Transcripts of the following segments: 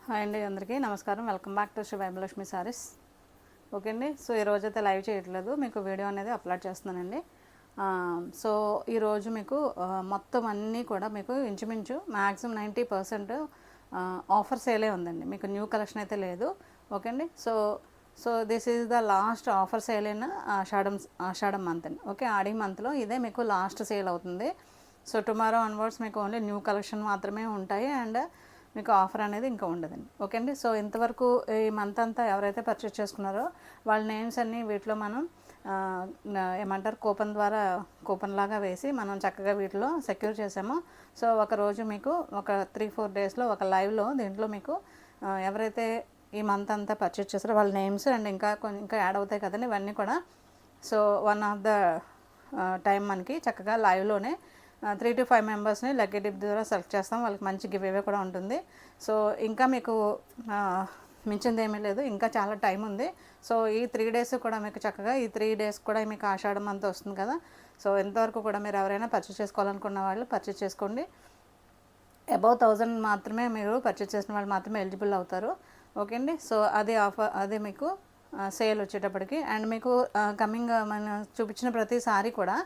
Hi అండి, అందరికీ నమస్కారం. Welcome back to Shri Vaibhalakshmi sarees. Okay అండి. సో ఈరోజైతే లైవ్ చేయట్లేదు, మీకు వీడియో అనేది అప్లోడ్ చేస్తున్నానండి. సో ఈరోజు మీకు మొత్తం అన్నీ కూడా మీకు ఇంచుమించు మ్యాక్సిమం 90% ఆఫర్ సేలే ఉందండి. మీకు న్యూ కలెక్షన్ అయితే లేదు. ఓకే అండి. So this is the last offer sale in Ashadham month అండి. ఓకే, ఆడి మంత్లో ఇదే మీకు లాస్ట్ సేల్ అవుతుంది. సో టుమారో అన్వర్డ్స్ మీకు ఓన్లీ న్యూ కలెక్షన్ మాత్రమే ఉంటాయి అండ్ మీకు ఆఫర్ అనేది ఇంకా ఉండదండి. ఓకే అండి. సో ఇంతవరకు ఈ మంత్ అంతా ఎవరైతే పర్చేస్ చేసుకున్నారో వాళ్ళ నేమ్స్ అన్నీ వీటిలో మనం ఏమంటారు కూపన్ లాగా వేసి మనం చక్కగా వీటిలో సెక్యూర్ చేసాము. సో ఒకరోజు మీకు ఒక 3-4 డేస్లో ఒక లైవ్లో దీంట్లో మీకు ఎవరైతే ఈ మంత్ అంతా పర్చేస్ చేస్తారో వాళ్ళ నేమ్స్ అండ్ ఇంకా యాడ్ అవుతాయి కదండి ఇవన్నీ కూడా. So one of the time మనకి చక్కగా లైవ్లోనే 3 to 5 మెంబర్స్ని లక్కీ డిప్ ద్వారా సెలెక్ట్ చేస్తాం. వాళ్ళకి మంచి గివ్ అవే కూడా ఉంటుంది. సో ఇంకా మీకు మించింది ఏమీ లేదు, ఇంకా చాలా టైం ఉంది. సో ఈ 3 డేస్ కూడా మీకు చక్కగా ఈ 3 డేస్ కూడా మీకు ఆషాఢం అంతా వస్తుంది కదా. సో ఎంతవరకు కూడా మీరు ఎవరైనా పర్చేస్ చేసుకోవాలనుకున్న వాళ్ళు పర్చేస్ చేసుకోండి. అబౌవ్ 1000 మాత్రమే మీరు పర్చేస్ చేసిన వాళ్ళు మాత్రమే ఎలిజిబుల్ అవుతారు. ఓకే అండి. సో అది ఆఫర్, అది మీకు సేల్ వచ్చేటప్పటికి అండ్ మీకు కమింగ్ మనం చూపించిన ప్రతిసారి కూడా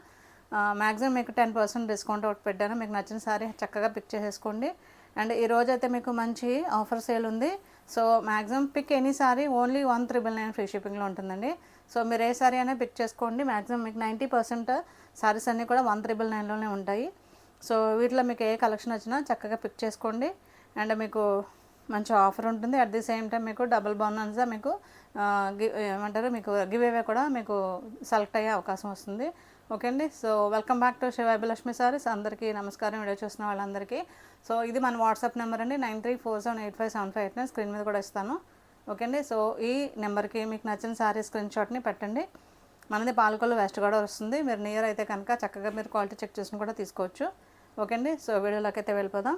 మ్యాక్సిమం మీకు 10% డిస్కౌంట్ ఒకటి పెట్టాను. మీకు నచ్చిన సారీ చక్కగా పిక్ చేసేసుకోండి. అండ్ ఈరోజైతే మీకు మంచి ఆఫర్ సేల్ ఉంది. So maximum pick any sari only 1399 free షిప్పింగ్లో ఉంటుందండి. సో మీరు ఏ సారీ అయినా పిక్ చేసుకోండి. మ్యాక్సిమం మీకు 90% సారీస్ అన్నీ కూడా 1399లోనే ఉంటాయి. సో వీటిలో మీకు ఏ కలెక్షన్ వచ్చినా చక్కగా పిక్ చేసుకోండి అండ్ మీకు మంచి ఆఫర్ ఉంటుంది. అట్ ది సేమ్ టైం మీకు డబుల్ బోనస్గా మీకు ఏమంటారు మీకు గివ్ అవే కూడా మీకు సెలెక్ట్ అయ్యే అవకాశం వస్తుంది. ఓకే అండి. So welcome back to Shri Vaibhalakshmi sarees. అందరికీ నమస్కారం, వీడియో చూసిన వాళ్ళందరికీ. సో ఇది మన వాట్సాప్ నెంబర్ అండి, 9347857589. స్క్రీన్ మీద కూడా ఇస్తాను. ఓకే అండి. సో ఈ నెంబర్కి మీకు నచ్చిన సారీ స్క్రీన్ షాట్ని పెట్టండి. మనది పాలకొల్లు వెస్ట్ గోదావరి వస్తుంది. మీరు నియర్ అయితే కనుక చక్కగా మీరు క్వాలిటీ చెక్ చేసుకుని కూడా తీసుకోవచ్చు. ఓకే అండి. సో వీడియోలోకి అయితే వెళ్ళిపోదాం.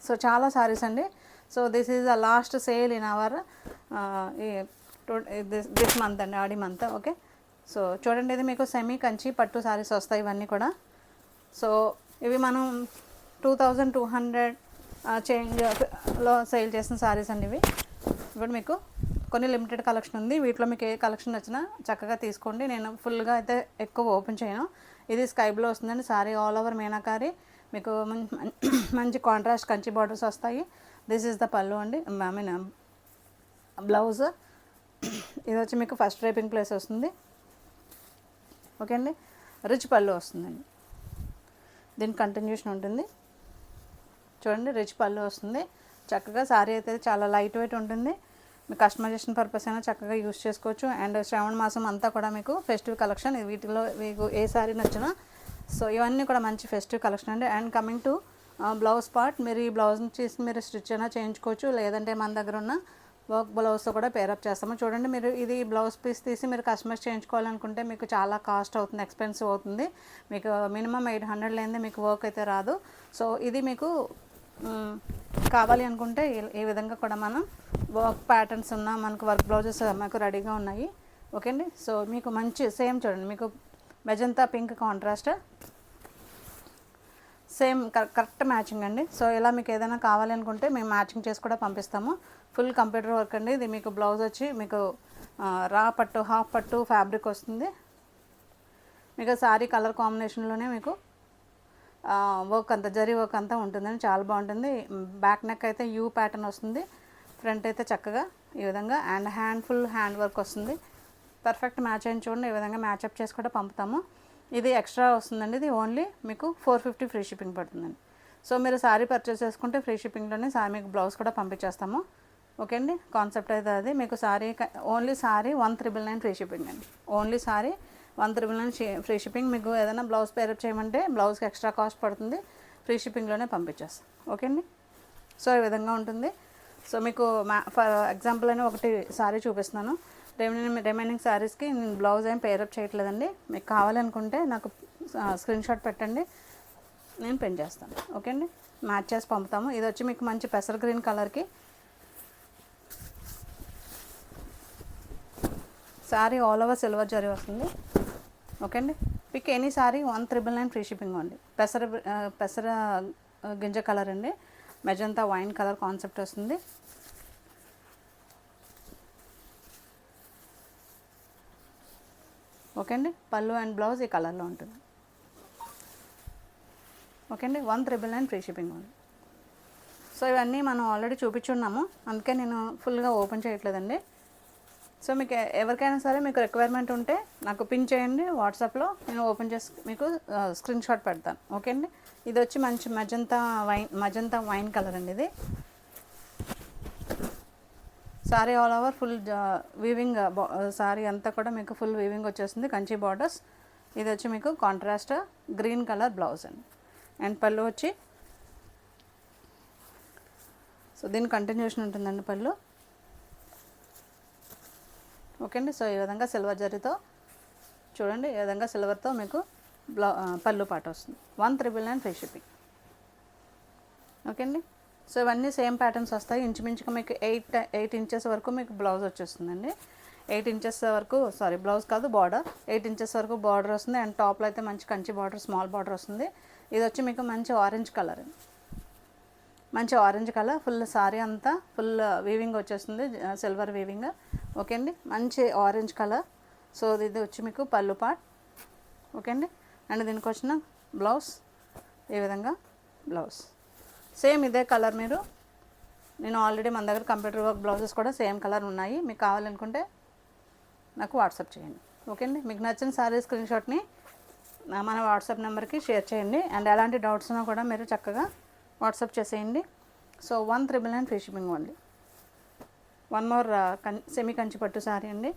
సో చాలా సారీస్ అండి. So this is the last sale in our this month అండి, ఆడి మంత్. ఓకే. సో చూడండి, ఇది మీకు సెమీ కంచి పట్టు సారీస్ వస్తాయి ఇవన్నీ కూడా. సో ఇవి మనం 2200 చేంజ్లో సేల్ చేసిన సారీస్ అండి ఇవి. ఇప్పుడు మీకు కొన్ని లిమిటెడ్ కలెక్షన్ ఉంది. వీటిలో మీకు ఏ కలెక్షన్ వచ్చినా చక్కగా తీసుకోండి. నేను ఫుల్గా అయితే ఎక్కువ ఓపెన్ చేయను. ఇది స్కై బ్లూ వస్తుందండి సారీ, ఆల్ ఓవర్ మీనాకారి. మీకు మంచి కాంట్రాస్ట్ కంచి బార్డర్స్ వస్తాయి. దిస్ ఈజ్ ద పళ్ళు అండి, ఐ మీన్ బ్లౌజ్. ఇది వచ్చి మీకు ఫస్ట్ డ్రైపింగ్ ప్లేస్ వస్తుంది. ఓకే అండి. రిచ్ పళ్ళు వస్తుందండి, దీని కంటిన్యూషన్ ఉంటుంది. చూడండి, రిచ్ పళ్ళు వస్తుంది. చక్కగా సారీ అయితే చాలా లైట్ వెయిట్ ఉంటుంది. మీకు కస్టమైజేషన్ పర్పస్ అయినా చక్కగా యూస్ చేసుకోవచ్చు. అండ్ శ్రావణ మాసం అంతా కూడా మీకు ఫెస్టివ్ కలెక్షన్. వీటిలో మీకు ఏ సారీ నచ్చినా సో ఇవన్నీ కూడా మంచి ఫెస్టివ్ కలెక్షన్ అండి. And coming to blouse part, మీరు ఈ బ్లౌజ్ని చేసి మీరు స్టిచ్ అయినా చేయించుకోవచ్చు, లేదంటే మన దగ్గర ఉన్న వర్క్ బ్లౌజ్తో కూడా పేరప్ చేస్తాము. చూడండి, మీరు ఇది బ్లౌజ్ పీస్ తీసి మీరు కస్టమైజ్ చేయించుకోవాలనుకుంటే మీకు చాలా కాస్ట్ అవుతుంది, ఎక్స్పెన్సివ్ అవుతుంది. మీకు మినిమం 800 లేనిదే మీకు వర్క్ అయితే రాదు. సో ఇది మీకు కావాలి అనుకుంటే ఈ విధంగా కూడా మనం వర్క్ ప్యాటర్న్స్ ఉన్న మనకు వర్క్ బ్లౌజెస్ మాకు రెడీగా ఉన్నాయి. ఓకే అండి. సో మీకు మంచి సేమ్ చూడండి, మీకు magenta pink contrast same correct matching అండి. సో ఇలా మీకు ఏదైనా కావాలి అనుకుంటే మేము మ్యాచింగ్ చేసి కూడా పంపిస్తాము. ఫుల్ కంప్యూటర్ వర్క్ అండి ఇది. మీకు బ్లౌజ్ వచ్చి మీకు రా పట్టు, హాఫ్ పట్టు ఫ్యాబ్రిక్ వస్తుంది. మీకు సారీ కలర్ కాంబినేషన్లోనే మీకు వర్క్ అంతా జరీ వర్క్ అంతా ఉంటుందండి, చాలా బాగుంటుంది. బ్యాక్ నెక్ అయితే యూ ప్యాటర్న్ వస్తుంది, ఫ్రంట్ అయితే చక్కగా ఈ విధంగా అండ్ ఫుల్ హ్యాండ్ వర్క్ వస్తుంది. పర్ఫెక్ట్ మ్యాచ్ అయిన చూడండి, ఈ విధంగా మ్యాచ్అప్ చేసి కూడా పంపుతాము. ఇది ఎక్స్ట్రా వస్తుందండి, ఇది ఓన్లీ మీకు 450 ఫ్రీ షిప్పింగ్ పడుతుందండి. సో మీరు సారీ పర్చేస్ చేసుకుంటే ఫ్రీ షిప్పింగ్లోనే మీకు బ్లౌజ్ కూడా పంపించేస్తాము. ఓకే అండి. కాన్సెప్ట్ అయితే అది. మీకు sari only sari 1399 free shipping అండి. Only sari 1399 free shipping. మీకు ఏదైనా బ్లౌజ్ పేరప్ చేయమంటే బ్లౌజ్కి ఎక్స్ట్రా కాస్ట్ పడుతుంది, ఫ్రీ షిప్పింగ్లోనే పంపించేస్తాం. ఓకే అండి. సో ఈ విధంగా ఉంటుంది. సో మీకు ఫర్ ఎగ్జాంపుల్ అని ఒకటి సారీ చూపిస్తున్నాను. రిమైనింగ్ శారీస్కి నేను బ్లౌజ్ ఏం పేరప్ చేయట్లేదండి. మీకు కావాలనుకుంటే నాకు స్క్రీన్ షాట్ పెట్టండి, నేను పెన్ చేస్తాను. ఓకే అండి. మ్యాచ్ చేసి పంపుతాము. ఇది వచ్చి మీకు మంచి పెసర్ గ్రీన్ కలర్కి saree all over silver zari వస్తుంది. ఓకే అండి. Pick any saree 1399 free shipping అండి. పెసర గింజ కలర్ అండి. మెజంతా వైన్ కలర్ కాన్సెప్ట్ వస్తుంది. ఓకే అండి, పళ్ళు అండ్ బ్లౌజ్ ఈ కలర్లో ఉంటుంది. ఓకే అండి, 1,999 ఫ్రీ షిప్పింగ్ ఉంది. సో ఇవన్నీ మనం ఆల్రెడీ చూపించున్నాము, అందుకే నేను ఫుల్గా ఓపెన్ చేయట్లేదండి. సో మీకు ఎవరికైనా సరే మీకు రిక్వైర్మెంట్ ఉంటే నాకు పిన్ చేయండి వాట్సాప్లో, నేను ఓపెన్ చేసి మీకు స్క్రీన్ షాట్ పెడతాను. ఓకే అండి, ఇది వచ్చి మంచి మజంతా వైన్ కలర్ అండి. ఇది sari all over full weaving, sari అంతా కూడా మీకు ఫుల్ వీవింగ్ వచ్చేస్తుంది, కంచి బార్డర్స్. ఇది వచ్చి మీకు కాంట్రాస్ట్ గ్రీన్ కలర్ బ్లౌజ్ అండి. అండ్ పళ్ళు వచ్చి సో దీని కంటిన్యూషన్ ఉంటుందండి పళ్ళు. ఓకే అండి, సో ఈ విధంగా సిల్వర్ జరీతో చూడండి, ఈ విధంగా సిల్వర్తో మీకు పళ్ళు పాట వస్తుంది. 1,999 ఫ్రీ షిప్పింగ్. ఓకే అండి, సో ఇవన్నీ సేమ్ ప్యాటర్న్స్ వస్తాయి. ఇంచుమించుగా మీకు 8 ఇంచెస్ వరకు మీకు బ్లౌజ్ వచ్చేస్తుందండి. 8 ఇంచెస్ వరకు, సారీ బ్లౌజ్ కాదు బార్డర్, 8 ఇంచెస్ వరకు బార్డర్ వస్తుంది. అండ్ టాప్లో అయితే మంచి కంచి బార్డర్, స్మాల్ బార్డర్ వస్తుంది. ఇది వచ్చి మీకు మంచి ఆరెంజ్ కలర్, మంచి ఆరెంజ్ కలర్, ఫుల్ సారీ అంతా ఫుల్ వీవింగ్ వచ్చేస్తుంది, సిల్వర్ వీవింగ్. ఓకే అండి, మంచి ఆరెంజ్ కలర్. సో ఇది వచ్చి మీకు పళ్ళు పార్ట్. ఓకే అండి, అండ్ దీనికి వచ్చిన బ్లౌజ్ ఈ విధంగా బ్లౌజ్ సేమ్ ఇదే కలర్. నేను ఆల్రెడీ మన దగ్గర కంప్యూటర్ వర్క్ బ్లౌజెస్ కూడా సేమ్ కలర్ ఉన్నాయి, మీకు కావాలనుకుంటే నాకు వాట్సాప్ చేయండి. ఓకే అండి, మీకు నచ్చిన సారీ స్క్రీన్ షాట్ని మన వాట్సాప్ నెంబర్కి షేర్ చేయండి. అండ్ ఎలాంటి డౌట్స్ ఉన్నా కూడా మీరు చక్కగా వాట్సాప్ చేసేయండి. So 1,999 free shipping only. One more semi Kanchi pattu sorry అండి.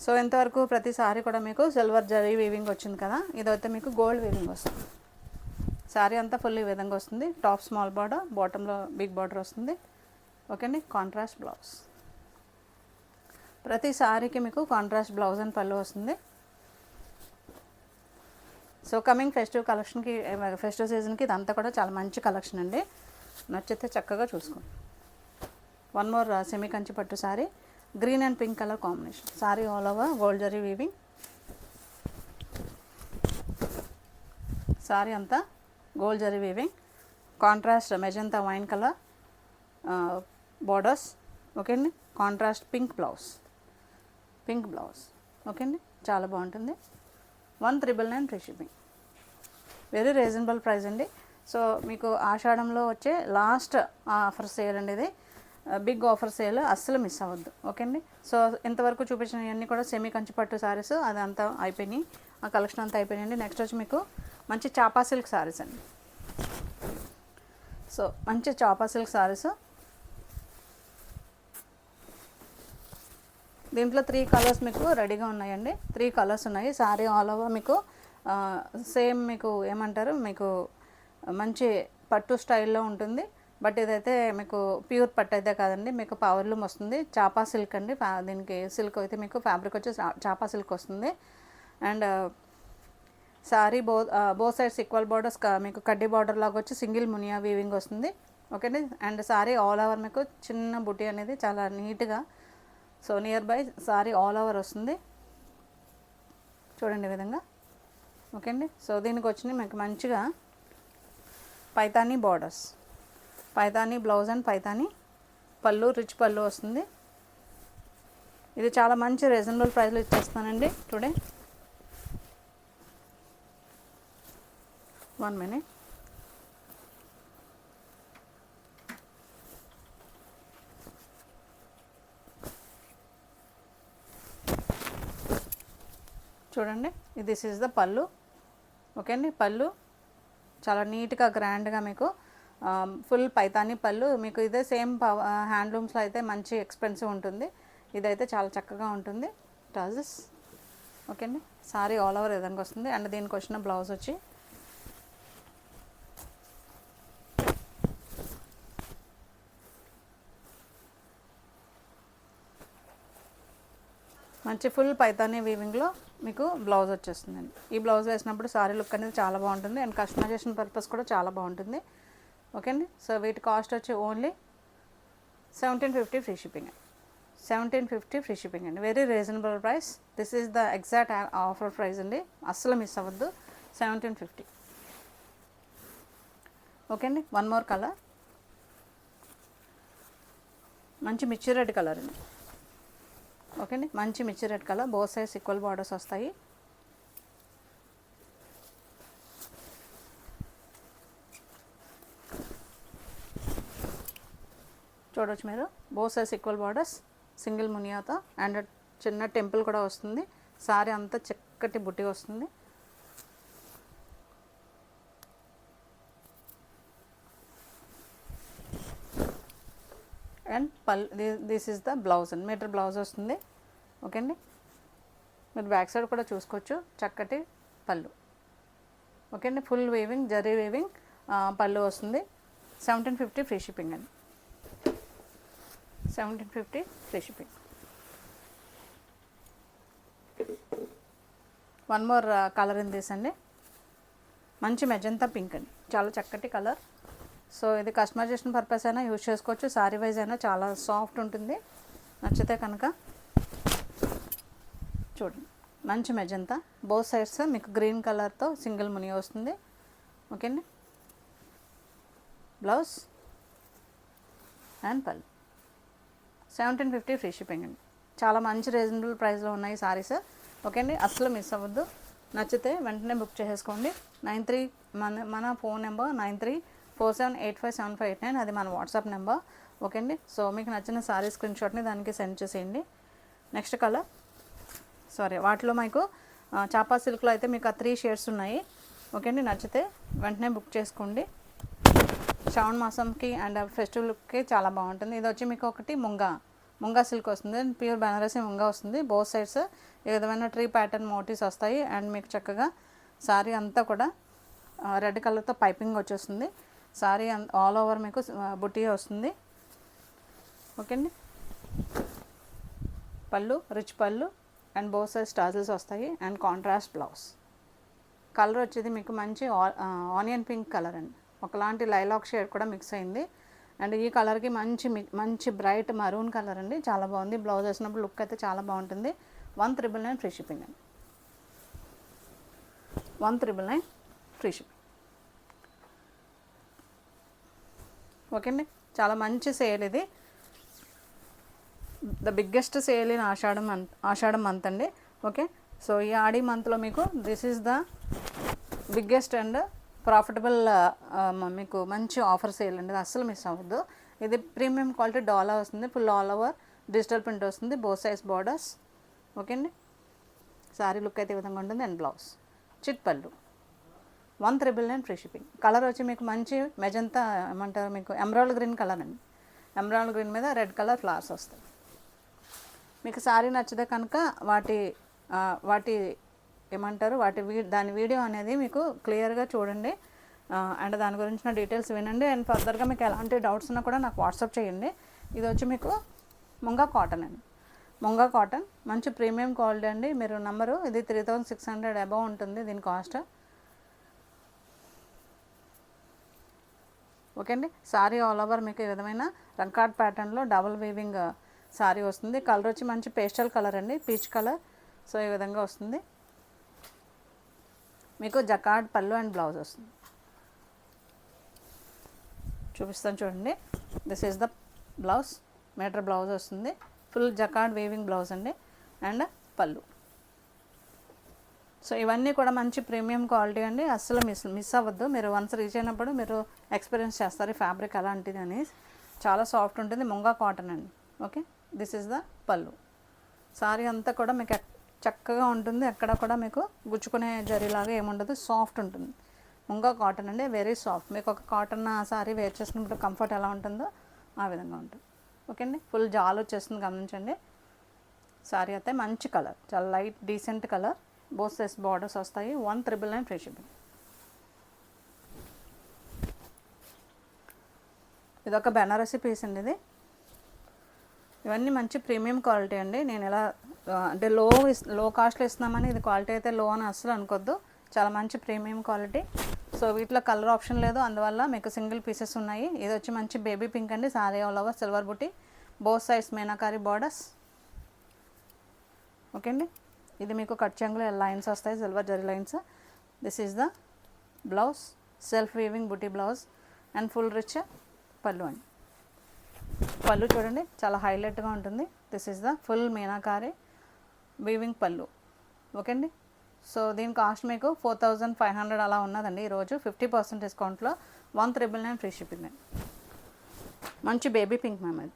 సో ఇంతవరకు ప్రతి సారీ కూడా మీకు సిల్వర్ జరీ వీవింగ్ వచ్చింది కదా, ఇదైతే మీకు గోల్డ్ వీవింగ్ వస్తుంది. సారీ అంతా ఫుల్ ఈ విధంగా వస్తుంది. టాప్ స్మాల్ బార్డర్, బాటంలో బిగ్ బార్డర్ వస్తుంది. ఓకే అండి, కాంట్రాస్ట్ బ్లౌజ్. ప్రతి సారీకి మీకు కాంట్రాస్ట్ బ్లౌజ్ అండ్ పళ్ళు వస్తుంది. సో కమింగ్ ఫెస్టివ్ కలెక్షన్కి, ఫెస్టివ్ సీజన్కి ఇదంతా కూడా చాలా మంచి కలెక్షన్ అండి. నచ్చితే చక్కగా చూసుకోండి. One more semi Kanchi pattu sari, green and pink colour combination. Sari all over gold zari weaving. Sari అంతా gold zari weaving, contrast magenta wine colour borders. Okay అండి, కాంట్రాస్ట్ పింక్ బ్లౌజ్. ఓకే అండి, చాలా బాగుంటుంది. 1,999 free shipping. Very reasonable price అండి. సో మీకు ఆషాఢంలో వచ్చే లాస్ట్ ఆఫర్ సేల్ అండి ఇది, బిగ్ ఆఫర్ సేల్, అస్సలు మిస్ అవ్వద్దు. ఓకే అండి, సో ఇంతవరకు చూపించినవన్నీ కూడా సెమీ కంచి పట్టు సారీస్, అదంతా అయిపోయినాయి, ఆ కలెక్షన్ అంతా అయిపోయినాయండి. నెక్స్ట్ వచ్చి మీకు మంచి చాపా సిల్క్ సారీస్ అండి. సో మంచి చాపా సిల్క్ సారీస్, దీంట్లో 3 కలర్స్ మీకు రెడీగా ఉన్నాయండి. 3 కలర్స్ ఉన్నాయి. సారీ ఆల్ ఓవర్ మీకు సేమ్ మీకు ఏమంటారు, మీకు మంచి పట్టు స్టైల్లో ఉంటుంది. బట్ ఇదైతే మీకు ప్యూర్ పట్టు అయితే కాదండి, మీకు పవర్లూమ్ వస్తుంది. చాపా సిల్క్ అండి, దీనికి సిల్క్ అయితే మీకు ఫ్యాబ్రిక్ వచ్చి చాపా సిల్క్ వస్తుంది. And sorry both sides equal borders, మీకు కడ్డీ బార్డర్ లాగా వచ్చి సింగిల్ మునియా వీవింగ్ వస్తుంది. ఓకేండి, అండ్ సారీ ఆల్ ఓవర్ మీకు చిన్న బుటీ అనేది చాలా నీట్గా, so near by sorry all over వస్తుంది. చూడండి ఈ విధంగా. ఓకే అండి, సో దీనికి వచ్చిన మీకు మంచిగా Paithani borders, Paithani blouse and Paithani పళ్ళు, రిచ్ పళ్ళు వస్తుంది. ఇది చాలా మంచి రీజనబుల్ ప్రైస్లో ఇచ్చేస్తానండి టుడే. 1 minute. చూడండి, దిస్ ఈజ్ ద పళ్ళు. ఓకే అండి, పళ్ళు చాలా నీట్గా గ్రాండ్గా మీకు ఫుల్ పైతానీ పళ్ళు. మీకు ఇదే సేమ్ హ్యాండ్లూమ్స్లో అయితే మంచి ఎక్స్పెన్సివ్ ఉంటుంది, ఇదైతే చాలా చక్కగా ఉంటుంది. టజెస్. ఓకే అండి, సారీ ఆల్ ఓవర్ విధంగా వస్తుంది. అండ్ దీనికి వచ్చిన బ్లౌజ్ వచ్చి మంచి ఫుల్ పైతానీ వీవింగ్లో మీకు బ్లౌజ్ వచ్చేస్తుందండి. ఈ బ్లౌజ్ వేసినప్పుడు సారీ లుక్ అనేది చాలా బాగుంటుంది. అండ్ కస్టమైజేషన్ పర్పస్ కూడా చాలా బాగుంటుంది. ఓకే అండి, సో వీటి కాస్ట్ వచ్చి only 1750 free shipping. 1750 free shipping అండి. Very reasonable price. This is the exact offer price అండి, అస్సలు మిస్ అవ్వద్దు. 1750. ఓకే అండి. వన్ మోర్ కలర్, మంచి మిర్చి రెడ్ కలర్ అండి. ఓకే అండి, మంచి మిర్చి red colour, both sides equal borders వస్తాయి. చూడవచ్చు మీరు, both sides equal borders, single మునియాతో అండ్ చిన్న టెంపుల్ కూడా వస్తుంది. సారీ అంతా చక్కటి బుట్టి వస్తుంది. And this is the blouse అండి, మీటర్ బ్లౌజ్ వస్తుంది. ఓకే అండి, మీరు బ్యాక్ సైడ్ కూడా చూసుకోవచ్చు, చక్కటి పళ్ళు. ఓకే అండి, ఫుల్ వేవింగ్, జరీ వేవింగ్ పళ్ళు వస్తుంది. 1750 ఫ్రీ షిప్పింగ్ అండి, 1750 free shipping. One more colour in this అండి, మంచి మెజంతా పింక్ అండి, చాలా చక్కటి కలర్. సో ఇది కస్టమైజేషన్ పర్పస్ అయినా యూజ్ చేసుకోవచ్చు, సారీ వైజ్ అయినా చాలా సాఫ్ట్ ఉంటుంది. నచ్చితే కనుక చూడండి, మంచి మెజంతా, బోత్ సైడ్స్ మీకు గ్రీన్ కలర్తో సింగిల్ ముని వస్తుంది. ఓకే అండి, బ్లౌజ్ అండ్ పళ్ళు. 1750 ఫ్రీ షిప్పింగ్ అండి, చాలా మంచి రీజనబుల్ ప్రైస్లో ఉన్నాయి సారీస్. ఓకే అండి, అస్సలు మిస్ అవ్వద్దు. నచ్చితే వెంటనే బుక్ చేసేసుకోండి. 93 మన ఫోన్ నెంబర్ 9347857589, అది మన వాట్సాప్ నెంబర్. ఓకే అండి, సో మీకు నచ్చిన సారీ స్క్రీన్ షాట్ని దానికి సెండ్ చేసేయండి. నెక్స్ట్ కలర్, వాటిలో మీకు చాపా సిల్క్లో అయితే మీకు 3 షేడ్స్ ఉన్నాయి. ఓకే అండి, నచ్చితే వెంటనే బుక్ చేసుకోండి. శ్రావణ మాసంకి అండ్ ఫెస్టివల్కి చాలా బాగుంటుంది. ఇది వచ్చి మీకు ఒకటి ముంగా సిల్క్ వస్తుంది, ప్యూర్ బనారసి ముంగా వస్తుంది. బోత్ సైడ్స్ ఈ విధమైన ట్రీ ప్యాటర్న్ మోటివ్స్ వస్తాయి. అండ్ మీకు చక్కగా సారీ అంతా కూడా రెడ్ కలర్తో పైపింగ్ వచ్చేస్తుంది. సారీ ఆల్ ఓవర్ మీకు బుట్టి వస్తుంది. ఓకే అండి, పళ్ళు రిచ్ పళ్ళు అండ్ బోత్ సైడ్స్ టాజిల్స్ వస్తాయి అండ్ కాంట్రాస్ట్ బ్లౌజ్. కలర్ వచ్చేది మీకు మంచి ఆనియన్ పింక్ కలర్ అండి, ఒకలాంటి లైలాక్ షేడ్ కూడా మిక్స్ అయింది. అండ్ ఈ కలర్కి మంచి బ్రైట్ మరూన్ కలర్ అండి, చాలా బాగుంది. బ్లౌజ్ వేసినప్పుడు లుక్ అయితే చాలా బాగుంటుంది. 1999 ఫ్రీ షిప్పింగ్ అండి, 1999 ఫ్రీ షిప్పింగ్. ఓకే అండి, చాలా మంచి సేల్ ఇది, the biggest sale in Ashadham month అండి. ఓకే, సో ఈ ఆడి మంత్లో మీకు this is the biggest and profitable మీకు మంచి ఆఫర్ సేల్ అండి, అస్సలు మిస్ అవ్వద్దు. ఇది ప్రీమియం క్వాలిటీ డాలా వస్తుంది, full all over digital print వస్తుంది, బోత్ సైజ్ బార్డర్స్. ఓకే అండి, సారీ లుక్ అయితే ఈ విధంగా ఉంటుంది. అండ్ బ్లౌజ్ చిట్ పళ్ళు, 1999 ఫ్రీ షిప్పింగ్. కలర్ వచ్చి మీకు మంచి మెజంతా ఏమంటారు, మీకు ఎమరాల్డ్ గ్రీన్ కలర్ అండి, ఎమరాల్డ్ గ్రీన్ మీద రెడ్ కలర్ ఫ్లవర్స్ వస్తాయి. మీకు సారీ నచ్చితే కనుక వాటి ఏమంటారు దాని వీడియో అనేది మీకు క్లియర్గా చూడండి అండ్ దాని గురించిన డీటెయిల్స్ వినండి. అండ్ ఫర్దర్గా మీకు ఎలాంటి డౌట్స్ ఉన్నా కూడా నాకు వాట్సాప్ చేయండి. ఇది వచ్చి మీకు ముంగా కాటన్ అండి, ముంగా కాటన్ మంచి ప్రీమియం క్వాలిటీ అండి. మీరు నంబరు ఇది 3600 అబవ్ ఉంటుంది దీని కాస్ట్. ఓకే అండి, సారీ ఆల్ ఓవర్ మీకు ఈ విధమైన రంకాట్ ప్యాటర్న్లో డబుల్ వీవింగ్ సారీ వస్తుంది. కలర్ వచ్చి మంచి పేస్టల్ కలర్ అండి, పీచ్ కలర్. సో ఈ విధంగా వస్తుంది, మీకు జకార్డ్ పళ్ళు అండ్ బ్లౌజ్ వస్తుంది. చూపిస్తాను చూడండి, this is the blouse, meter blouse వస్తుంది, ఫుల్ జకార్డ్ వీవింగ్ బ్లౌజ్ అండి అండ్ పళ్ళు. సో ఇవన్నీ కూడా మంచి ప్రీమియం క్వాలిటీ అండి, అస్సలు మిస్ అవ్వద్దు. మీరు వన్స్ రీచ్ అయినప్పుడు మీరు ఎక్స్పీరియన్స్ చేస్తారు ఈ ఫ్యాబ్రిక్ అలాంటిది అని. చాలా సాఫ్ట్ ఉంటుంది, ముంగా కాటన్ అండి. ఓకే, దిస్ ఈజ్ ద పళ్ళు. సారీ అంతా కూడా మీకు చక్కగా ఉంటుంది, ఎక్కడ కూడా మీకు గుచ్చుకునే జరీలాగా ఏముండదు, సాఫ్ట్ ఉంటుంది. ముంగా కాటన్ అండి, వెరీ సాఫ్ట్. మీకు ఒక కాటన్ సారీ వేర్ చేసినప్పుడు కంఫర్ట్ ఎలా ఉంటుందో ఆ విధంగా ఉంటుంది. ఓకే అండి, ఫుల్ జాల్ వచ్చేస్తుంది, గమనించండి. సారీ అయితే మంచి కలర్, చాలా light decent colour, both size borders వస్తాయి. 1999 ఫ్రీ షిప్పింగ్. ఇదొక బెనారసీ పీస్ అండి ఇది. ఇవన్నీ మంచి ప్రీమియం క్వాలిటీ అండి. నేను ఎలా అంటే లో కాస్ట్లో ఇస్తున్నామని ఇది క్వాలిటీ అయితే లో అని అస్సలు అనుకోద్దు, చాలా మంచి ప్రీమియం క్వాలిటీ. సో వీటిలో కలర్ ఆప్షన్ లేదు, అందువల్ల మీకు సింగిల్ పీసెస్ ఉన్నాయి. ఇది వచ్చి మంచి బేబీ పింక్ అండి, సారీ ఆల్ ఓవర్ సిల్వర్ బుట్టి, both sides meenakari borders. Okay అండి, ఇది మీకు కట్ చెంగులో లైన్స్ వస్తాయి, silver zari lines. This is the blouse, self weaving బుట్టి బ్లౌజ్ అండ్ ఫుల్ రిచ్ పళ్ళు అండి. పళ్ళు చూడండి చాలా హైలైట్గా ఉంటుంది. This is the full meenakari weaving పళ్ళు. ఓకే అండి. సో దీని కాస్ట్ మీకు 4500 అలా ఉన్నదండి. ఈరోజు 50% డిస్కౌంట్లో 1399 ఫ్రీ షిప్పింగ్ అండి. మంచి బేబీ పింక్ మ్యామ్ అది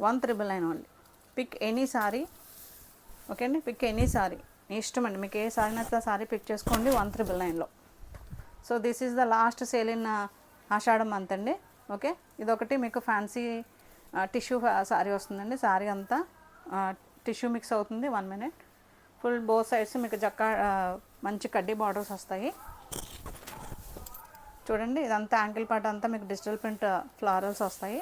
1399 only. Pick any sari. Okay అండి. పిక్ ఎనీ సారీ మీ ఇష్టం అండి. మీకు ఏ సారీ నచ్చితే సారీ పిక్ చేసుకోండి 1399లో. So this is the last sale in Ashadham month అండి. ఓకే, ఇదొకటి మీకు ఫ్యాన్సీ టిష్యూ సారీ వస్తుందండి. సారీ అంతా టిష్యూ మిక్స్ అవుతుంది. 1 minute. ఫుల్ బోత్ సైడ్స్ మీకు మంచి కడ్డీ బార్డర్స్ వస్తాయి. చూడండి ఇదంతా యాంకిల్ పార్ట్ అంతా మీకు డిజిటల్ ప్రింట్ ఫ్లారల్స్ వస్తాయి.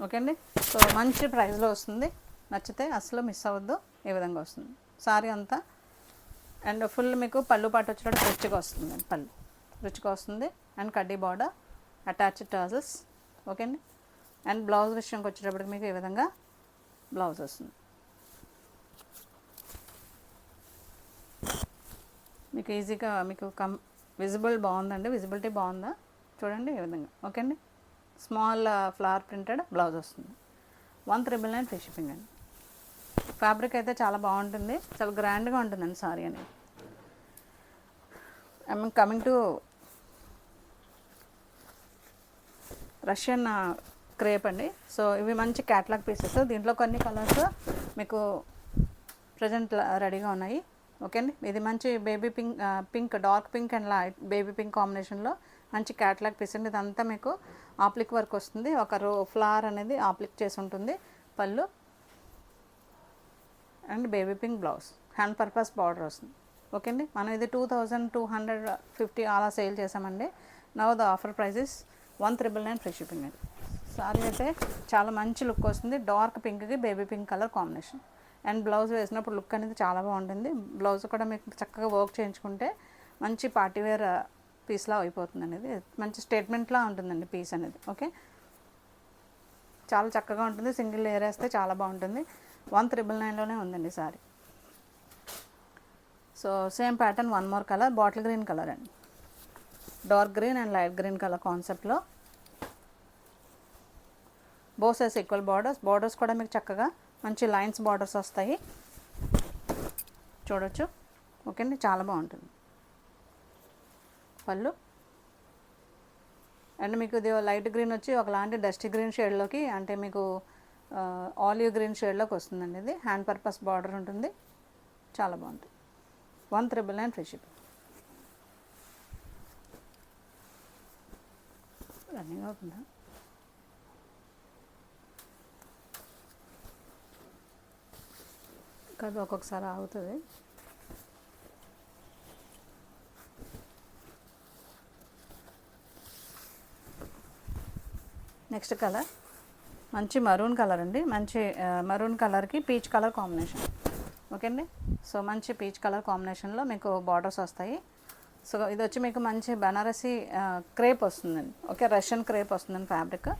ఓకే అండి. సో మంచి ప్రైస్లో వస్తుంది. నచ్చితే అసలు మిస్ అవ్వద్దు. ఈ విధంగా వస్తుంది సారీ అంతా. అండ్ ఫుల్ మీకు పళ్ళు పాటు వచ్చేటప్పుడు రిచ్గా వస్తుంది. పళ్ళు రిచ్గా వస్తుంది. అండ్ కడ్డీ బార్డర్ అటాచ్డ్ టర్జెస్. ఓకే అండి. అండ్ బ్లౌజ్ విషయంకి వచ్చేటప్పటికి మీకు ఈ విధంగా బ్లౌజ్ వస్తుంది. మీకు ఈజీగా మీకు విజిబుల్ బాగుందండి. విజిబిలిటీ బాగుందా చూడండి ఈ విధంగా. ఓకే అండి. స్మాల్ ఫ్లవర్ ప్రింటెడ్ బ్లౌజ్ వస్తుంది. 1399 ఫ్రీ షిప్పింగ్ అండి. ఫ్యాబ్రిక్ అయితే చాలా బాగుంటుంది. చాలా గ్రాండ్గా ఉంటుందండి సారీ అనేది. I'm coming to Russian crepe అండి. సో ఇవి మంచి క్యాటలాగ్ పీసెస్. దీంట్లో కొన్ని కలర్స్ మీకు ప్రజెంట్ రెడీగా ఉన్నాయి. ఓకే అండి. ఇది మంచి baby pink dark pink and baby pink కాంబినేషన్లో మంచి క్యాటలాగ్ పీస్ అండి. ఇదంతా మీకు ఆప్లిక్ వర్క్ వస్తుంది. ఒక ఫ్లవర్ అనేది ఆప్లిక్ చేసి ఉంటుంది. Pallu and baby pink blouse. Hand purpose border వస్తుంది. ఓకే అండి. మనం ఇది 2250 అలా సేల్ చేసామండి. Now the offer price is 1399 free shipping అండి. సారీ అయితే చాలా మంచి లుక్ వస్తుంది. డార్క్ పింక్కి baby pink colour combination. And blouse వేసినప్పుడు లుక్ అనేది చాలా బాగుంటుంది. బ్లౌజ్ కూడా మీకు చక్కగా వర్క్ చేయించుకుంటే మంచి పార్టీవేర్ పీస్లా అయిపోతుంది అనేది. మంచి స్టేట్మెంట్లా ఉంటుందండి పీస్ అనేది. ఓకే, చాలా చక్కగా ఉంటుంది. సింగిల్ లేయర్ వేస్తే చాలా బాగుంటుంది. 1399లోనే ఉందండి sari. So same pattern, one more colour, bottle green colour అండి. Dark green and light green colour కాన్సెప్ట్లో బోత్ సైడ్స్ ఈక్వల్ బార్డర్స్ కూడా మీకు చక్కగా మంచి లైన్స్ బార్డర్స్ వస్తాయి. చూడొచ్చు. ఓకే అండి. చాలా బాగుంటుంది. పళ్ళు అండ్ మీకు ఇది లైట్ గ్రీన్ వచ్చి ఒకలాంటి డస్టీ గ్రీన్ షేడ్లోకి, అంటే మీకు ఆలివ్ గ్రీన్ షేడ్లోకి వస్తుందండి. ఇది హ్యాండ్ పర్పస్ బార్డర్ ఉంటుంది. చాలా బాగుంటుంది. 1399 ఫ్రీ షిప్పింగ్. రన్నింగ్ అవుతుందా? కాదు, ఒక్కొక్కసారి ఆగుతుంది. నెక్స్ట్ కలర్ మంచి మరూన్ కలర్ అండి. మంచి మరూన్ కలర్కి పీచ్ కలర్ కాంబినేషన్. ఓకే అండి. సో మంచి పీచ్ కలర్ కాంబినేషన్లో మీకు బార్డర్స్ వస్తాయి. సో ఇది వచ్చి మీకు మంచి బనారసి క్రేప్ వస్తుందండి. ఓకే, రష్యన్ క్రేప్ వస్తుందండి ఫ్యాబ్రిక్.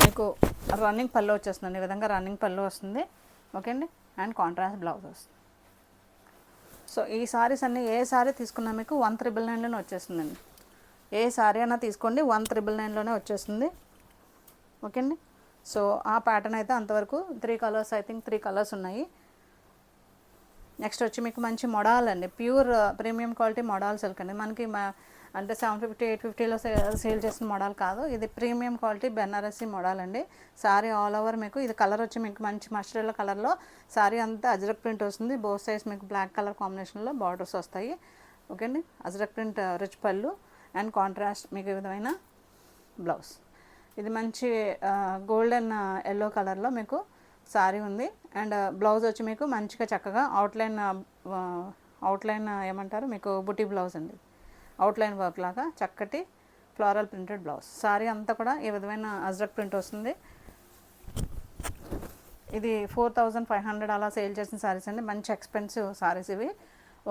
మీకు రన్నింగ్ పళ్ళు వచ్చేస్తుందండి. ఈ విధంగా రన్నింగ్ పళ్ళు వస్తుంది. ఓకే అండి. అండ్ కాంట్రాస్ట్ బ్లౌజ్ వస్తుంది. సో ఈ సారీస్ అన్నీ ఏ సారీ తీసుకున్నా మీకు 1399లోనే వచ్చేస్తుందండి. ఏ సారీ అయినా తీసుకోండి 1399లోనే వచ్చేస్తుంది. ఓకే అండి. సో ఆ ప్యాటర్న్ అయితే అంతవరకు 3 కలర్స్, ఐ థింక్ 3 కలర్స్ ఉన్నాయి. నెక్స్ట్ వచ్చి మీకు మంచి మొడాల్ అండి. Pure premium quality modal silk అండి. మనకి అంటే 750 850లో సేల్ చేసిన మోడల్ కాదు. ఇది ప్రీమియం క్వాలిటీ బెనారసీ మోడల్ అండి. సారీ ఆల్ ఓవర్ మీకు ఇది కలర్ వచ్చి మీకు మంచి మస్టర్డ్ కలర్లో సారీ అంతా అజ్రక్ ప్రింట్ వస్తుంది. బోత్ సైడ్స్ మీకు బ్లాక్ కలర్ కాంబినేషన్లో బార్డర్స్ వస్తాయి. ఓకే అండి. అజ్రక్ ప్రింట్ రిచ్ పళ్ళు అండ్ కాంట్రాస్ట్ మీకు ఈ విధమైన బ్లౌజ్. ఇది మంచి గోల్డెన్ ఎల్లో కలర్లో మీకు సారీ ఉంది. అండ్ బ్లౌజ్ వచ్చి మీకు మంచిగా చక్కగా అవుట్లైన్ ఏమంటారు మీకు బుటీ బ్లౌజ్ అండి. అవుట్లైన్ వర్క్ లాగా చక్కటి ఫ్లోరల్ ప్రింటెడ్ బ్లౌజ్. సారీ అంతా కూడా ఈ విధమైన అజ్రక్ ప్రింట్ వస్తుంది. ఇది 4500 అలా సేల్ చేసిన సారీస్ అండి. మంచి ఎక్స్పెన్సివ్ సారీస్ ఇవి.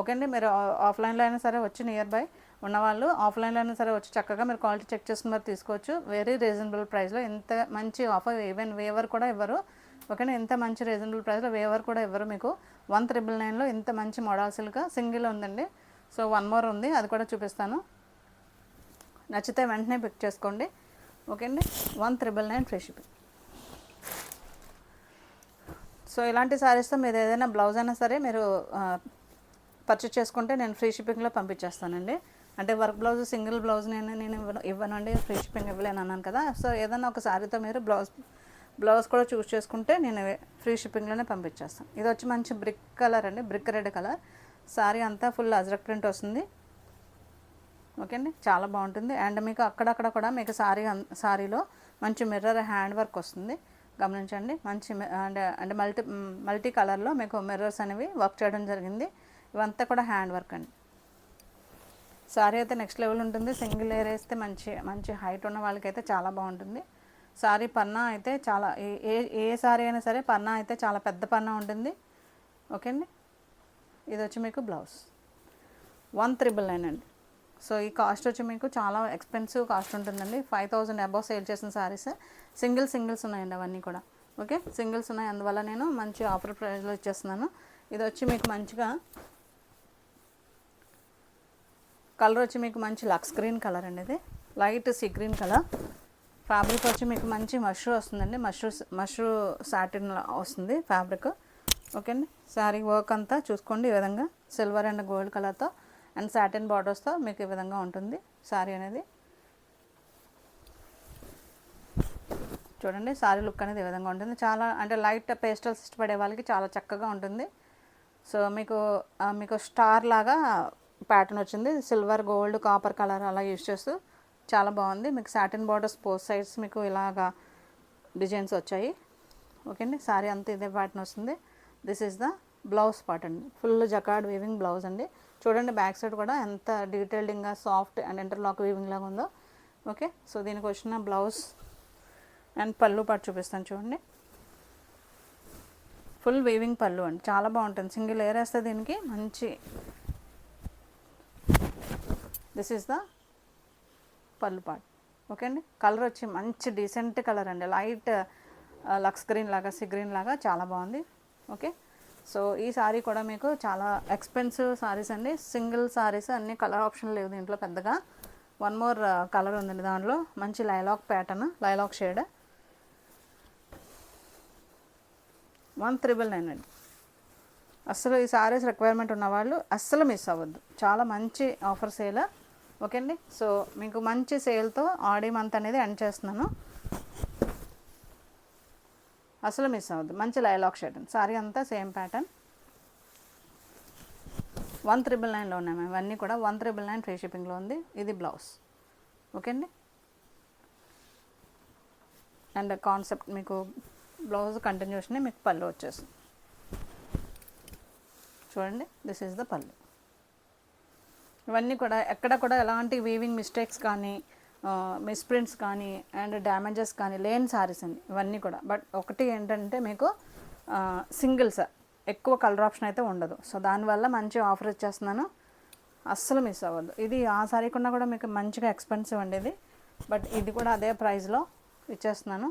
ఓకే అండి. మీరు ఆఫ్లైన్లో అయినా సరే వచ్చి నియర్ బై ఉన్నవాళ్ళు ఆఫ్లైన్లో అయినా సరే వచ్చి చక్కగా మీరు క్వాలిటీ చెక్ చేసుకుని మరి తీసుకోవచ్చు. వెరీ రీజనబుల్ ప్రైస్లో ఇంత మంచి ఆఫర్ ఈవెన్ వేవర్ కూడా ఇవ్వరు. ఓకేనా, ఇంత మంచి రీజనబుల్ ప్రైస్లో వేవర్ కూడా ఇవ్వరు మీకు. 1,999లో ఇంత మంచి మోడల్ సిల్క్ సింగిల్ ఉందండి. సో వన్ మోర్ ఉంది, అది కూడా చూపిస్తాను. నచ్చితే వెంటనే పిక్ చేసుకోండి. ఓకే అండి, 1,999 ఫ్రీ షిప్పింగ్. సో ఇలాంటి శారీస్తో మీరు ఏదైనా బ్లౌజ్ అయినా సరే మీరు పర్చేస్ చేసుకుంటే నేను ఫ్రీ షిప్పింగ్లో పంపించేస్తానండి. అంటే వర్క్ బ్లౌజ్ సింగిల్ బ్లౌజ్ నేను ఇవ్వనండి, ఫ్రీ షిప్పింగ్ ఇవ్వలేను అన్నాను కదా. సో ఏదైనా ఒక శారీతో మీరు బ్లౌజ్ కూడా చూస్ చేసుకుంటే నేను ఫ్రీ షిప్పింగ్లోనే పంపించేస్తాను. ఇది వచ్చి మంచి బ్రిక్ కలర్ అండి, బ్రిక్ రెడ్ కలర్. శారీ అంతా ఫుల్ అజ్రక్ ప్రింట్ వస్తుంది. ఓకే అండి, చాలా బాగుంటుంది. అండ్ మీకు అక్కడక్కడ కూడా మీకు శారీలో మంచి మిర్రర్ హ్యాండ్ వర్క్ వస్తుంది, గమనించండి. మంచి అంటే మల్టీ కలర్లో మీకు మిర్రర్స్ అనేవి వర్క్ చేయడం జరిగింది. ఇవంతా కూడా హ్యాండ్ వర్క్ అండి. శారీ అయితే నెక్స్ట్ లెవెల్ ఉంటుంది. సింగిల్ లేయర్ వేస్తే మంచి హైట్ ఉన్న వాళ్ళకైతే చాలా బాగుంటుంది. శారీ పన్నా అయితే చాలా ఏ శారీ అయినా సరే పన్నా అయితే చాలా పెద్ద పన్నా ఉంటుంది. ఓకే అండి, ఇది వచ్చి మీకు బ్లౌజ్ 1,999 అండి. సో ఈ కాస్ట్ వచ్చి మీకు చాలా ఎక్స్పెన్సివ్ కాస్ట్ ఉంటుందండి. 5,000 అబౌవ్ సేల్ చేసిన శారీస్. సింగిల్స్ ఉన్నాయండి అవన్నీ కూడా. ఓకే, సింగిల్స్ ఉన్నాయి, అందువల్ల నేను మంచి ఆఫర్ ప్రైస్లో ఇచ్చేస్తున్నాను. ఇది వచ్చి మీకు మంచిగా కలర్ వచ్చి మీకు మంచి లక్స్ గ్రీన్ కలర్ అండి. ఇది light sea green colour. Fabric వచ్చి మీకు మంచి మష్రూ వస్తుందండి, మష్రూ సాటిన్ వస్తుంది ఫ్యాబ్రిక్. ఓకే అండి, శారీ వర్క్ అంతా చూసుకోండి ఈ విధంగా సిల్వర్ అండ్ గోల్డ్ కలర్తో అండ్ సాటిన్ బార్డర్స్తో మీకు ఈ విధంగా ఉంటుంది శారీ అనేది. చూడండి శారీ లుక్ అనేది ఈ విధంగా ఉంటుంది. చాలా అంటే లైట్ పేస్టల్స్ ఇష్టపడే వాళ్ళకి చాలా చక్కగా ఉంటుంది. సో మీకు స్టార్ లాగా ప్యాటర్న్ వచ్చింది, సిల్వర్ గోల్డ్ కాపర్ కలర్ అలా యూజ్ చేస్తూ చాలా బాగుంది. మీకు సాటిన్ బార్డర్స్ బోత్ సైడ్స్ మీకు ఇలాగా డిజైన్స్ వచ్చాయి. ఓకే అండి, శారీ అంతా ఇదే ప్యాటర్న్ వస్తుంది. This is the blouse part అండి, ఫుల్ జకార్డ్ వీవింగ్ బ్లౌజ్ అండి. చూడండి బ్యాక్ సైడ్ కూడా ఎంత డీటెయిల్డింగ్గా సాఫ్ట్ అండ్ ఇంటర్లాక్ వీవింగ్ లాగా ఉందో. ఓకే, సో దీనికి వచ్చిన బ్లౌజ్ అండ్ పళ్ళు పాటు చూపిస్తాను చూడండి. ఫుల్ వీవింగ్ పళ్ళు అండి, చాలా బాగుంటుంది. సింగిల్ లేయర్ వేస్తే దీనికి మంచి. దిస్ ఈజ్ ద పళ్ళు పార్ట్. ఓకే అండి, కలర్ వచ్చి మంచి డీసెంట్ కలర్ అండి, లైట్ లక్స్ గ్రీన్ లాగా సీ గ్రీన్ లాగా చాలా బాగుంది. ఓకే, సో ఈ శారీ కూడా మీకు చాలా ఎక్స్పెన్సివ్ శారీస్ అండి. సింగిల్ శారీస్ అన్ని కలర్ ఆప్షన్ లేవు దీంట్లో పెద్దగా. వన్ మోర్ కలర్ ఉందండి దాంట్లో, మంచి లైలాక్ ప్యాటర్న్, లైలాక్ షేడ్. 1,999 అండి. అస్సలు ఈ శారీస్ రిక్వైర్మెంట్ ఉన్నవాళ్ళు అస్సలు మిస్ అవ్వద్దు, చాలా మంచి ఆఫర్ సేల్. ఓకే అండి, సో మీకు మంచి సేల్తో ఆడి మంత్ అనేది ఎండ్ చేస్తున్నాను, అసలు మిస్ అవ్వద్దు. మంచి లైలాక్ షేడ్ అండి, శారీ అంతా సేమ్ ప్యాటర్న్. 1,999లో ఉన్నాయి మేము ఇవన్నీ కూడా. 1,999 ఫ్రీ షిప్పింగ్లో ఉంది. ఇది బ్లౌజ్. ఓకే అండి, అండ్ కాన్సెప్ట్ మీకు బ్లౌజ్ కంటిన్యూషన్ మీకు పళ్ళు వచ్చేస్తుంది. చూడండి, దిస్ ఈజ్ ద పళ్ళు. ఇవన్నీ కూడా ఎక్కడ కూడా ఎలాంటి వీవింగ్ మిస్టేక్స్ కానీ మిస్ప్రింట్స్ కానీ అండ్ డ్యామేజెస్ కానీ లేని శారీస్ అండి ఇవన్నీ కూడా. బట్ ఒకటి ఏంటంటే మీకు సింగిల్స్ ఎక్కువ కలర్ ఆప్షన్ అయితే ఉండదు. సో దానివల్ల మంచి ఆఫర్ ఇచ్చేస్తున్నాను, అస్సలు మిస్ అవ్వద్దు. ఇది ఆ శారీ కన్నా కూడా మీకు మంచిగా ఎక్స్పెన్సివ్ అండి ఇది, బట్ ఇది కూడా అదే ప్రైస్లో ఇచ్చేస్తున్నాను.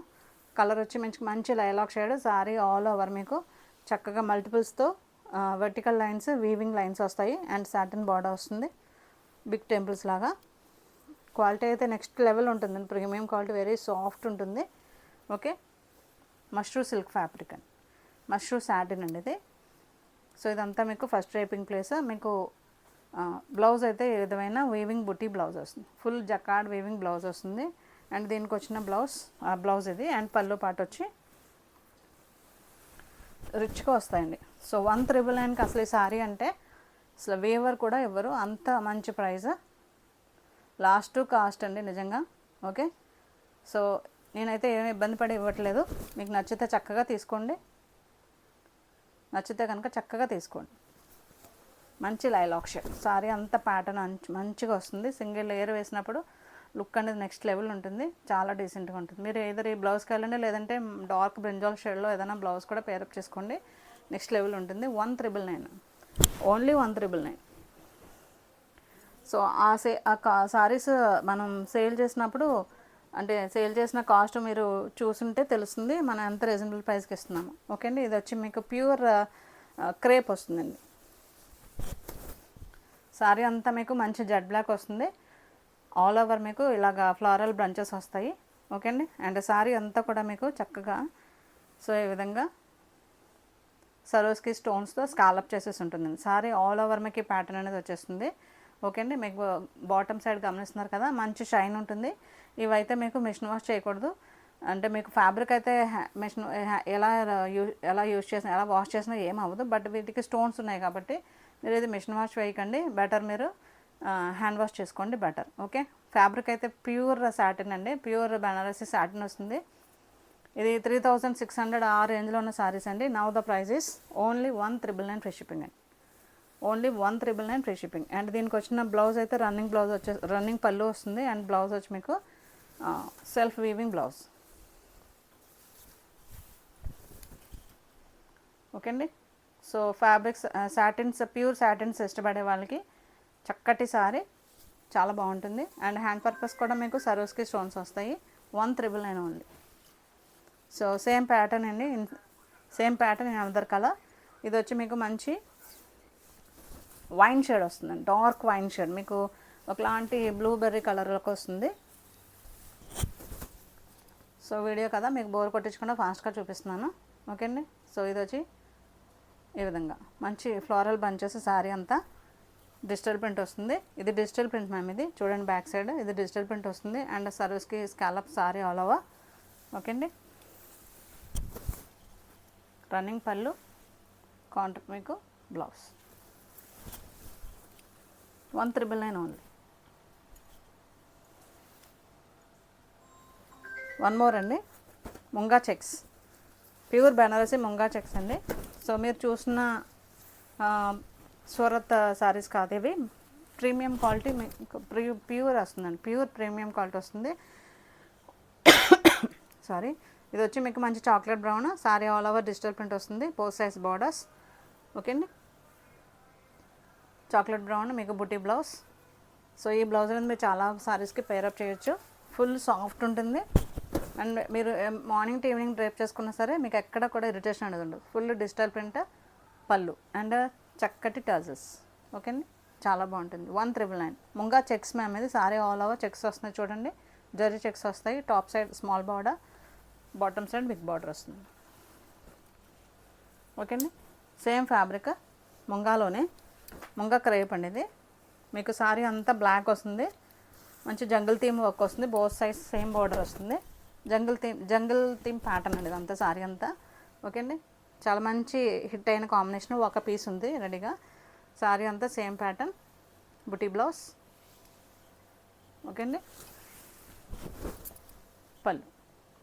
కలర్ వచ్చి మంచి lilac shade. Sari all over మీకు చక్కగా మల్టిపుల్స్తో వర్టికల్ లైన్స్ వీవింగ్ లైన్స్ వస్తాయి అండ్ సాటిన్ బార్డర్ వస్తుంది, బిగ్ టెంపుల్స్ లాగా. క్వాలిటీ అయితే నెక్స్ట్ లెవెల్ ఉంటుంది, ప్రీమియం క్వాలిటీ, వెరీ సాఫ్ట్ ఉంటుంది. ఓకే, మష్రూ సిల్క్ ఫ్యాబ్రిక్ అండి, మష్రూ సాటిన్ అండి ఇది. సో ఇదంతా మీకు ఫస్ట్ డ్రైపింగ్ ప్లేస్. మీకు బ్లౌజ్ అయితే ఏ విధమైన వీవింగ్ బుటీ బ్లౌజ్ వస్తుంది, ఫుల్ జకార్డ్ వీవింగ్ బ్లౌజ్ వస్తుంది. అండ్ దీనికి వచ్చిన బ్లౌజ్ ఇది అండ్ పళ్ళు పాటు వచ్చి రిచ్గా వస్తాయండి. సో 1,999కి అసలు ఈ శారీ అంటే అసలు వేవర్ కూడా ఇవ్వరు, అంత మంచి ప్రైస్. లాస్ట్ కాస్ట్ అండి నిజంగా. ఓకే, సో నేనైతే ఏమి ఇబ్బంది పడి ఇవ్వట్లేదు. మీకు నచ్చితే చక్కగా తీసుకోండి, నచ్చితే కనుక చక్కగా తీసుకోండి. మంచి లైలాక్ షేడ్, శారీ అంత ప్యాటర్న్ మంచిగా వస్తుంది. సింగిల్ లేయర్ వేసినప్పుడు లుక్ అనేది నెక్స్ట్ లెవెల్ ఉంటుంది, చాలా డీసెంట్గా ఉంటుంది. మీరు ఏదైనా ఈ బ్లౌజ్కి వెళ్ళండి, లేదంటే డార్క్ బ్రింజాల్ షేడ్లో ఏదైనా బ్లౌజ్ కూడా పేరప్ చేసుకోండి, నెక్స్ట్ లెవెల్ ఉంటుంది. 1,999. ఓన్లీ 1,999. సో సారీస్ మనం సేల్ చేసినప్పుడు అంటే సేల్ చేసిన కాస్ట్ మీరు చూసుంటే తెలుస్తుంది మనం ఎంత రీజనబుల్ ప్రైస్కి ఇస్తున్నాము. ఓకే అండి. ఇది వచ్చి మీకు ప్యూర్ క్రేప్ వస్తుందండి. సారీ అంతా మీకు మంచి జెడ్ బ్లాక్ వస్తుంది. ఆల్ ఓవర్ మీకు ఇలాగా ఫ్లోరల్ బ్రంచెస్ వస్తాయి. ఓకే అండి. అండ్ సారీ అంతా కూడా మీకు చక్కగా సో ఈ విధంగా సరోస్కి స్టోన్స్తో స్కాలప్ చేసేసి ఉంటుందండి. సారీ ఆల్ ఓవర్ మీకు ఈ ప్యాటర్న్ అనేది వచ్చేస్తుంది. ఓకే అండి. మీకు బాటమ్ సైడ్ గమనిస్తున్నారు కదా, మంచి షైన్ ఉంటుంది. ఇవైతే మీకు మిషన్ వాష్ చేయకూడదు. అంటే మీకు ఫ్యాబ్రిక్ అయితే మిషన్ ఎలా యూజ్ చేసినా ఎలా వాష్ చేసినా ఏం అవ్వదు. బట్ వీటికి స్టోన్స్ ఉన్నాయి కాబట్టి మీరు ఇది మిషన్ వాష్ వేయకండి. బెటర్ మీరు హ్యాండ్ వాష్ చేసుకోండి బెటర్. ఓకే. ఫ్యాబ్రిక్ అయితే ప్యూర్ సాటిన్ అండి, ప్యూర్ బనారసి సాటిన్ వస్తుంది. ఇది 3,600 ఆ రేంజ్లో ఉన్న సారీస్ అండి. Now the price is only 1,999 free shipping అండి. Only 1,999 free shipping. అండ్ దీనికి వచ్చిన బ్లౌజ్ అయితే రన్నింగ్ పళ్ళు వస్తుంది. అండ్ బ్లౌజ్ వచ్చి మీకు సెల్ఫ్ వీవింగ్ బ్లౌజ్. ఓకే అండి. So fabrics satins, pure satins ఇష్టపడే వాళ్ళకి చక్కటి సారీ చాలా బాగుంటుంది. అండ్ హ్యాండ్ పర్పస్ కూడా మీకు సరోస్కి స్టోన్స్ వస్తాయి. 1,999 ఓన్లీ. సో సేమ్ ప్యాటర్న్ అండి, same pattern in another colour. ఇది వచ్చి మీకు మంచి వైన్ షేడ్ వస్తుందండి, డార్క్ వైన్ షేడ్. మీకు ఒకలాంటి బ్లూబెర్రీ కలర్లోకి వస్తుంది. సో వీడియో కదా మీకు బోర్ కొట్టించకుండా ఫాస్ట్గా చూపిస్తున్నాను. ఓకే అండి. సో ఇది వచ్చి ఈ విధంగా మంచి ఫ్లోరల్ బంచెస్ సారీ అంతా డిజిటల్ ప్రింట్ వస్తుంది. ఇది డిజిటల్ ప్రింట్ మ్యామ్, ఇది చూడండి బ్యాక్ సైడ్ ఇది డిజిటల్ ప్రింట్ వస్తుంది. అండ్ సర్వీస్కి scallop sorry all over. Okay అండి. రన్నింగ్ పళ్ళు, కాంట్రాక్ట్ మీకు బ్లౌజ్. 1,999 ఓన్లీ. వన్ మోర్ అండి, munga checks, pure Banarasi munga checks అండి. సో మీరు చూసిన సూరత్ సారీస్ కాదు ఇవి, ప్రీమియం క్వాలిటీ మీకు ప్యూర్ వస్తుందండి, ప్యూర్ ప్రీమియం క్వాలిటీ వస్తుంది. సారీ. ఇది వచ్చి మీకు మంచి chocolate brown sari all over digital print వస్తుంది. Post size borders. ఓకే అండి. చాక్లెట్ బ్రౌన్ మీకు బుటీ బ్లౌజ్. సో ఈ బ్లౌజ్ అనేది మీరు చాలా సారీస్కి పేరప్ చేయొచ్చు. ఫుల్ సాఫ్ట్ ఉంటుంది. అండ్ మీరు మార్నింగ్ టు ఈవినింగ్ డ్రైప్ చేసుకున్నా సరే మీకు ఎక్కడ కూడా ఇరిటేషన్ అనేది ఉండదు. Full digital print pallu and చక్కటి టజల్స్. ఓకే అండి. చాలా బాగుంటుంది. 1,999. ముంగా చెక్స్ మ్యామ్, ఇది సారీ ఆల్ ఓవర్ చెక్స్ వస్తున్నాయి చూడండి, జరీ చెక్స్ వస్తాయి. Top side small border, bottom side big border వస్తుంది. ఓకే అండి. సేమ్ ఫ్యాబ్రిక్ ముంగాలోనే, ముంగా క్రేప్ అండి ఇది. మీకు సారీ అంతా బ్లాక్ వస్తుంది, మంచి జంగిల్ థీమ్ వర్క్ వస్తుంది. బోత్ సైడ్స్ సేమ్ బార్డర్ వస్తుంది. జంగిల్ థీమ్ ప్యాటర్న్ అండి ఇదంతా సారీ అంతా. ఓకే అండి. చాలా మంచి హిట్ అయిన కాంబినేషన్. ఒక పీస్ ఉంది రెడీగా. సారీ అంతా సేమ్ ప్యాటర్న్, బుటీ బ్లౌజ్. ఓకే అండి. పళ్ళు,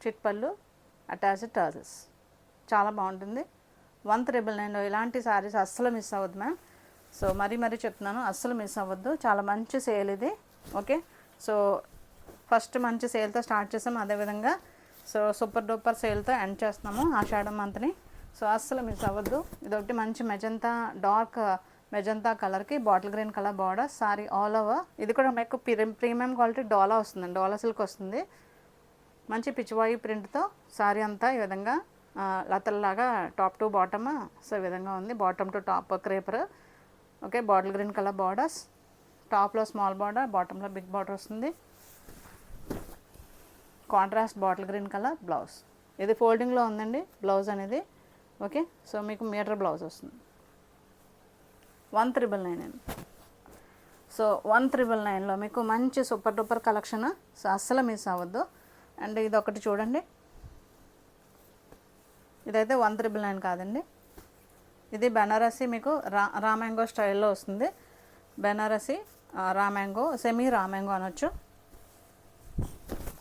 చిట్ పళ్ళు, అటాచ్డ్ టజల్స్. చాలా బాగుంటుంది. 1,999. ఇలాంటి సారీస్ అస్సలు మిస్ అవ్వద్దు మ్యామ్. సో మరీ చెప్తున్నాను, అస్సలు మిస్ అవ్వద్దు. చాలా మంచి సేల్ ఇది. ఓకే. సో ఫస్ట్ మంచి సేల్తో స్టార్ట్ చేసాం, అదేవిధంగా సో సూపర్ డూపర్ సేల్తో ఎండ్ చేస్తున్నాము ఆషాఢం మంత్ని. సో అస్సలు మిస్ అవ్వద్దు. ఇదొకటి మంచి మెజంతా, డార్క్ మెజంతా కలర్కి bottle green colour border sorry all over. ఇది కూడా మీకు ప్రీమియం క్వాలిటీ డోలా వస్తుందండి, డోలా సిల్క్ వస్తుంది. మంచి పిచ్చివాయి ప్రింట్తో సారీ అంతా ఈ విధంగా లతల్లాగా టాప్ టు బాటమ్ సో ఈ విధంగా ఉంది. Bottom to top creeper. Okay. Bottle green colour borders, టాప్లో స్మాల్ బార్డర్, బాటంలో బిగ్ బార్డర్ వస్తుంది. Contrast bottle green colour blouse. ఇది ఫోల్డింగ్లో ఉందండి బ్లౌజ్ అనేది. ఓకే. సో మీకు మీటర్ బ్లౌజ్ వస్తుంది. 1,999 అండి. సో 1,999లో మీకు మంచి సూపర్ డూపర్ కలెక్షన్. సో అస్సలు మిస్ అవ్వద్దు. అండ్ ఇది ఒకటి చూడండి, ఇదైతే 1,999 కాదండి, ఇది బెనారసి మీకు రామ్యాంగో స్టైల్లో వస్తుంది. బెనారసి రామ్యాంగో, సెమీ రామ్యాంగో అనొచ్చు.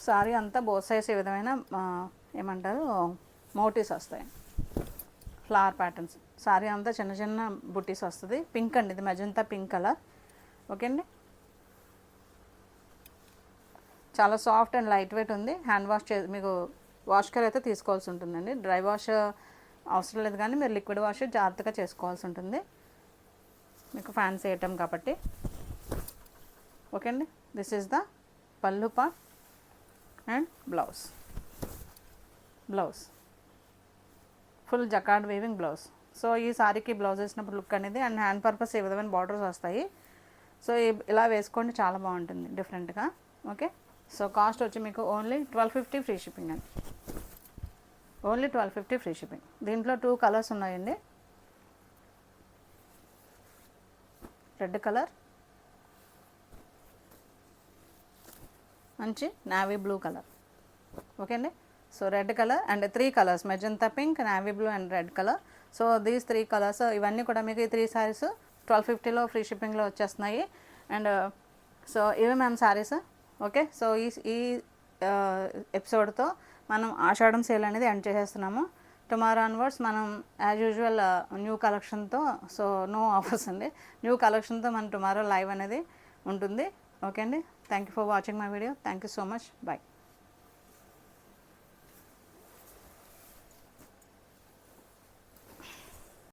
సారీ అంతా బోత్ సైడ్స్ ఈ విధమైన ఏమంటారు మోటివ్స్ వస్తాయి, ఫ్లవర్ ప్యాటర్న్స్. సారీ అంతా చిన్న చిన్న బుటీస్ వస్తుంది. పింక్ అండి ఇది, మెజంతా పింక్ కలర్. ఓకే అండి. చాలా సాఫ్ట్ అండ్ లైట్ వెయిట్ ఉంది. హ్యాండ్ వాష్ మీకు వాష్ కేర్ అయితే తీసుకోవాల్సి ఉంటుందండి. డ్రై వాష్ అవసరం లేదు, కానీ మీరు లిక్విడ్ వాష్ జాగ్రత్తగా చేసుకోవాల్సి ఉంటుంది. మీకు ఫ్యాన్సీ ఐటమ్ కాబట్టి. ఓకే అండి, దిస్ ఈజ్ ద పళ్ళు part and blouse. Full jacquard weaving blouse. So ఈ సారీకి బ్లౌజ్ వేసినప్పుడు లుక్ అనేది అండ్ హ్యాండ్ పర్పస్ ఈ విధమైన బార్డర్స్ వస్తాయి. సో ఇలా వేసుకోండి, చాలా బాగుంటుంది డిఫరెంట్గా. ఓకే, సో కాస్ట్ వచ్చి మీకు ఓన్లీ 1250 ఫ్రీ షిప్పింగ్ అండి. Only 1250 free shipping. దీంట్లో 2 కలర్స్ ఉన్నాయండి. రెడ్ కలర్, మంచి నావీ బ్లూ కలర్. ఓకే అండి, so red colour and 3 colours, magenta pink, navy blue and red colour. So these 3 colours, ఇవన్నీ కూడా మీకు ఈ 3 సారీస్ 1250లో ఫ్రీ షిప్పింగ్లో వచ్చేస్తున్నాయి. అండ్ సో ఇవి మ్యామ్ సారీస్. ఓకే, సో ఈ ఎపిసోడ్తో మనం ఆషాఢం సేల్ అనేది ఎండ్ చేసేస్తున్నాము. టుమారో ఆన్వర్డ్స్ మనం యాజ్ యూజువల్ న్యూ కలెక్షన్తో, సో నో ఆఫర్స్ అండి, న్యూ కలెక్షన్తో మన టుమారో లైవ్ అనేది ఉంటుంది. ఓకే అండి, thank you for watching my video. Thank you so much. Bye.